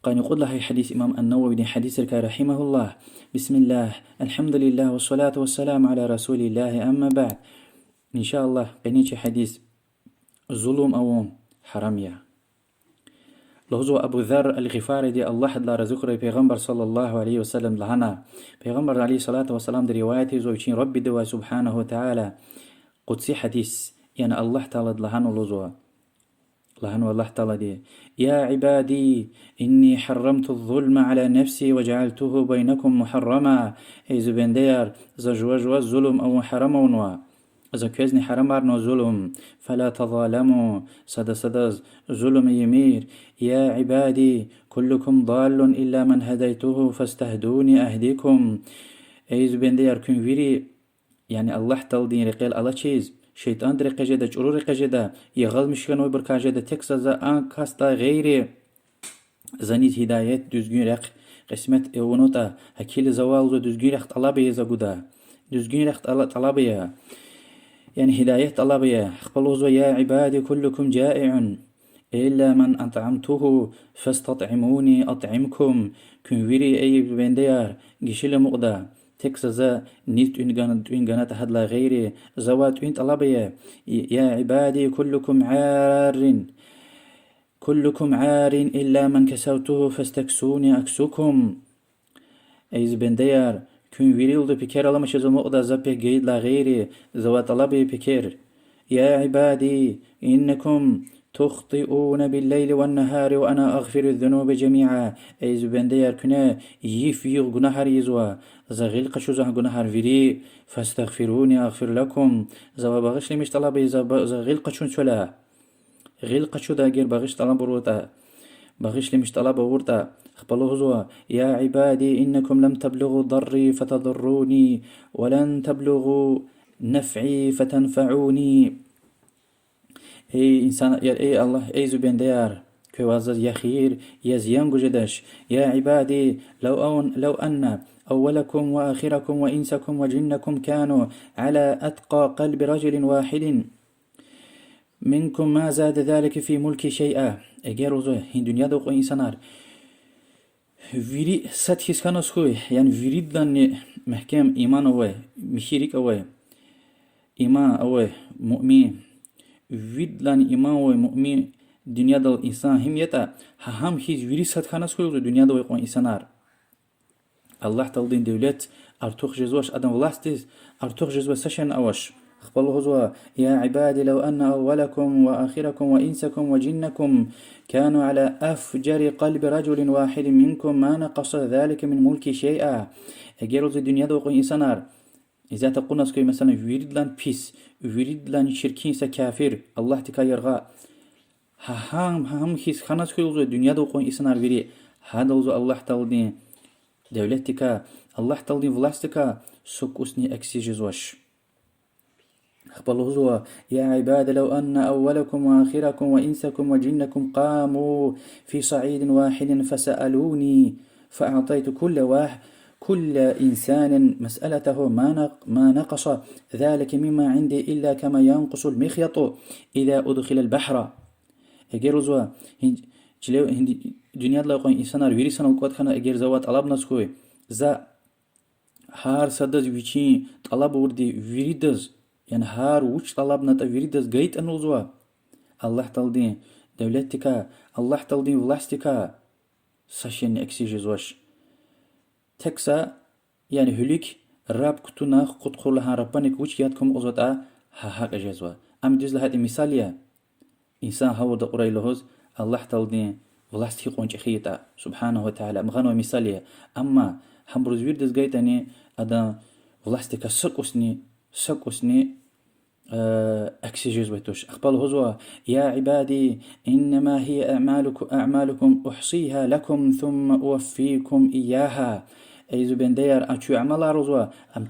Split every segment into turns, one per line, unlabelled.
قال يقول له حديث إمام النووي دي حديث رحمه الله. بسم الله الحمد لله والصلاة والسلام على رسول الله أما بعد. إن شاء الله قنيتي حديث ظلم أو حرامية. لهزو أبو ذر الغفاري دي الله حد رزقه پیغمبر صلى الله عليه وسلم لهنا پیغمبر عليه الصلاة والسلام دي روايتي زوجين ربي دوا سبحانه وتعالى قدسي حديث يعني الله تعالى لهنا لهزو لهنا الله تعالى دي يا عبادي إني حرمت الظلم على نفسي وجعلته بينكم محرما. أي زبين ديار زجوجوا الظلم أو حرمونوا إذا كوزني حرمار نو ظلم فلا تظالموا صدز ظلم يمير. يا عبادي كلكم ضال إلا من هديته فاستهدوني أهديكم. أي زبين ديار كن فيري يعني الله تلدين رقيل الله چيز شيطان درقه جدا چرور قجدا يغل مشكنوي بركا جدا تكسا آن كاستا غيري زنيت هدايت düzgün رق قسمت اونوتا هكيل زوالزو düzgün رق طلبية زقودا düzgün رق طلبية يعني هداية طلبية خبلوزو يا عبادي كلكم جائع إلا من أطعمته فاستطعموني أطعمكم كن ويري أي بنديار جشيل مقدا تكسزا نيت إنغانات هدلا غيري زوات إن طلبية. يا عبادي كلكم عار إلا من كسوته فاستكسوني أكسوكم. أيز بنديار كن ويريل دو بكير الله مش زمقدا زبه جيد لا غيري زوات طلبي بكير. يا عبادي إنكم تخطئون بالليل والنهار وأنا أغفر الذنوب جميعا. أيز بنديار كنا يفيغ جنهار يزوا زغيل قشو زه جنهار فيري فاستغفروني أغفر لكم. زوا بغش مش طلبي زغيل قشون شلا غيل قشو دا غير بغش طلب روتا بغش مش طلب ورتا خبلوه زوا. يا عبادي إنكم لم تبلغوا ضري فتضروني ولن تبلغوا نفعي فتنفعوني. أي إنسان أي الله أي زبين ديار كوازز يخير يزيان جدش. يا عبادي لو أن أولكم وآخركم وإنسكم وجنكم كانوا على أتقى قلب رجل واحد منكم ما زاد ذلك في ملكي شيئا. أجيروزو هين دنيا دوق إنسانار فيري سات كانوا سخوي يعني فيريد لن محكم إيمان أوه مشيرك أوه إيمان أوه مؤمن فيد لن إيمان أوه مؤمن دنيا دو إنسان هم يتا هم هيج فيري سات كانوا سخوي دنيا دوق إنسانار الله تلدين دولت أرتوخ جزوش أدم ولاستيز أرتوخ جزوش سشن أوش خبله زوا. يا عبادي لو أن أولكم وآخركم وإنسكم وجنكم كانوا على أفجر قلب رجل واحد منكم ما نقص ذلك من ملكي شيئا. أجيروز الدنيا دوق إنسانار إذا تقولنا سكوي مثلا يريد لان بيس يريد لان شركين سكافر الله تكا يرغى هم خيس خانس كويلزو الدنيا دوق إنسانار بيري هذا الله تلدين دولتك الله تلدين فلاستك سك أسني أكسي جزوش. خبلوزوا. يا عباد لو أن أولكم وآخركم وإنسكم وجنكم قاموا في صعيد واحد فسألوني فأعطيت كل إنسان مسألته ما نقص ذلك مما عندي إلا كما ينقص المخيط إذا أدخل البحر. أجيروزوا دنيا الله قوي إنسان ويري سنة وقت خنا أجير زوات طلب نسكوي زا هار سدز ويشين طلب وردي ويريدز يعني هار وش طلبنا تفيريدز جيت أنوزوا. الله تلدين دولتك الله تلدين ولاستك ساشين اكسيجزوش تكسا يعني هليك راب كتونا قد خلها ربانك وش يادكم أزوتا هاك أجزوا. أم جزل هذه مثالية إنسان هو دقري لهز الله تلدين ولاستي قونج خيتا سبحانه وتعالى مغانو مثالية. أما هم بروزويردز جيتني أدا ولاستك سكوسني أكسجز بيتوش. أخبال هزوا. يا عبادي إنما هي أعمالكم أحصيها لكم ثم أوفيكم إياها. أي زبين ديار أشو أعمال رزوا أم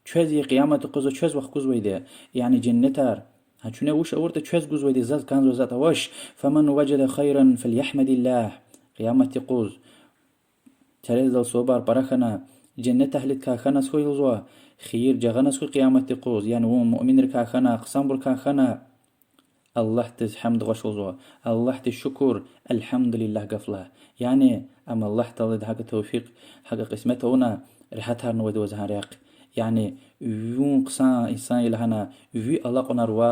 تشوزي قيامة قزو تشوز وخ قزوي دي يعني جنتار هتشونا وش أورت تشوز قزوي دي زاد كان زات وش. فمن وجد خيرا فليحمد الله قيامة قوز تريز الصوبار بركنا جنة أهلت كاخنا سوي زوا خير جغنا سوي قيامة قوز يعني هو مؤمن ركاخنا قسم بركاخنا الله تز حمد غشوزوا الله تشكر الحمد لله قفله يعني أما الله تلد حق توفيق حق قسمته هنا رحتها نود وزهاريق يعني يون قصان إنسان إلهنا في الله قنر و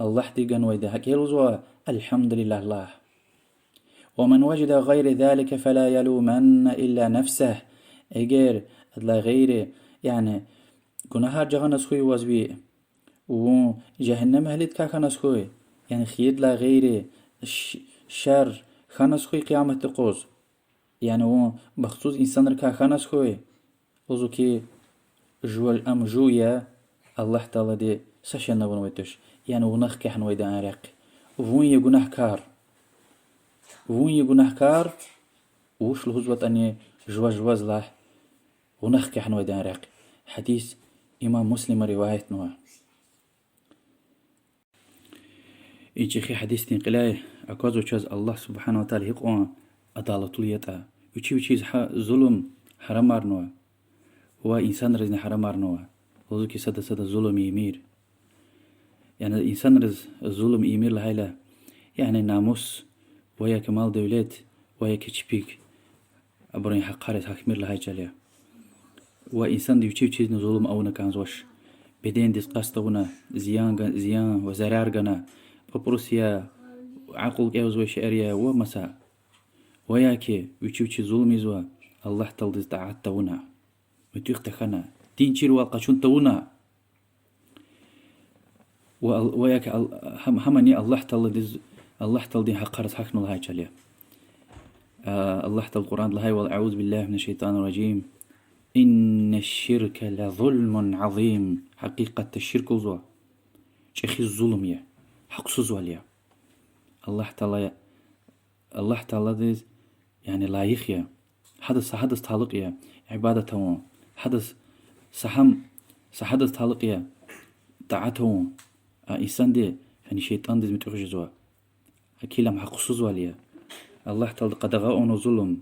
الله تيجن ويده حق يلوزوا الحمد لله الله ومن وجد غير ذلك فلا يلومن إلا نفسه اگر لا غير يعني گناهار جهان اسخوي وازبي و جهنم هلت كاكن اسخوي يعني خير لا غير شر خان اسخوي قيامة تقوز يعني و بخصوص إنسان ركا خان اسخوي وزو كي جوال أم جويا الله تعالى دي سشن نبون ويتش يعني ونخ كحن ويدا عراق وون يگناه كار وون يگناه كار وش الهزوة أني جواز له ونخ كحن ويدا عراق حديث إمام مسلم رواية نوع إيجي خي حديث تنقلاي أكوزو چاز الله سبحانه وتعالى يقوى عدالتوليتا وچي ظلم حرمار نوع هو إنسان رزن حرمار نوع وزو كي سدا ظلم يمير يعني إنسان رز الظلم يمير لهايلا يعني ناموس ويا كمال دولت ويا كتشبيك أبرين حقارت حكمير لهاي جاليا وإنسان دي وچي ظلم أونا كانزوش بدين ديس قاستونا زيان وزرارغنا بروسيا عقل كيوزوي شعريا ومسا وياكي وچي ظلم يزوا الله تلدز دعاتونا متيخ تخنا تينشير والقشون تونا وياك همني الله تلدي حقرت حكنا لهاي جاليا الله تل القرآن لهاي والأعوذ بالله من الشيطان الرجيم إن الشرك لظلم عظيم حقيقة الشرك زوا شيخ الظلم يا حق سوزواليا الله تعالى دي يعني لا يخيا حدث تعلق يا عبادته حدث حدث تعلق يا طاعته إنسان دي يعني شيطان دي متوخش زوا أكيلام حق سوزواليا الله تعالى قد غاؤنا ظلم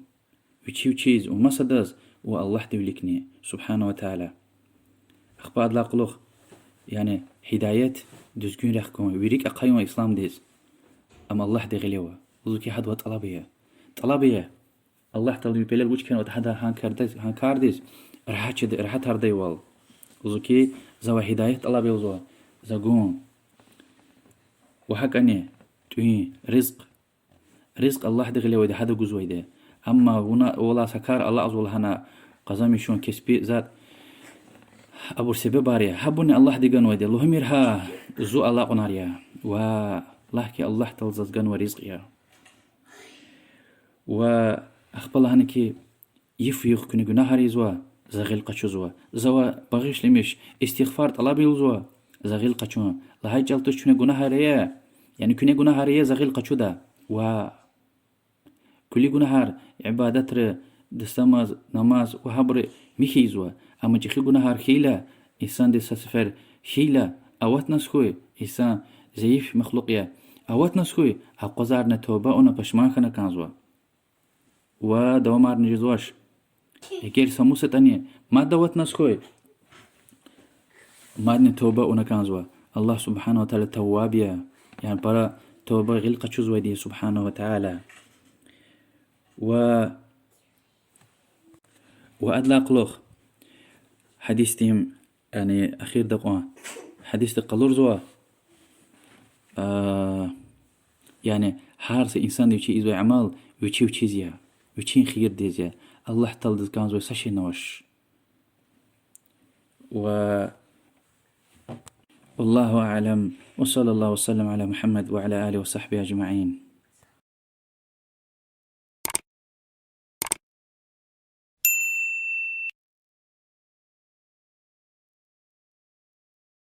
وچيز وما سداز والله دولكني سبحانه وتعالى أخبار لا قلوخ يعني هداية دزگون رخكم ويريك أقايم إسلام ديز أما الله دي غليوة وذوكي حد طلبية الله تعالى بيلال وش كان وتحدى هان كارديز رحت هردي وال وذوكي زوا هداية طلبية وزوا زاقون وحق أني توي رزق الله دي غليوة دي حدا قزوي دي أما ولا سكار الله أزول هنا قزامي شون كسبي ذات أبو سبب باريا حبوني الله دي قنوة دي اللهم يرها زو الله قناريا والله كي الله تلزز قنوة رزقيا وأخبر هنا كي يفيخ كني قناها ريزوا زغيل قشو زوا بغيش لمش استغفار طلبي وزوا زغيل قشو لهاي جلتش كني قناها ريا يعني كني قناها ريا زغيل قشو دا كل جنهار عبادات دستماز نماز وحبر ميخيزوا أما جخي جنهار خيلا إنسان دي سفر خيلا أوات نسخوي إنسان ضعيف مخلوقيا أوات نسخوي أقزار نتوبة أنا بشمان خنا كانزوا ودوامار نجزواش إكير سموسة تانية ما دوات نسخوي ما نتوبة أنا كانزوا الله سبحانه وتعالى توابيا يعني برا توبة غلقة شزوة دي سبحانه وتعالى وأدلاق لوخ حديث تيم يعني أخير دقوة حديث تقلور زوا يعني حارس إنسان دي وشي إزوي عمال وشي زيا وشي خير دي زيا الله تلدز كان زوي ساشي نوش والله أعلم وصلى الله وسلم على محمد وعلى آله وصحبه أجمعين.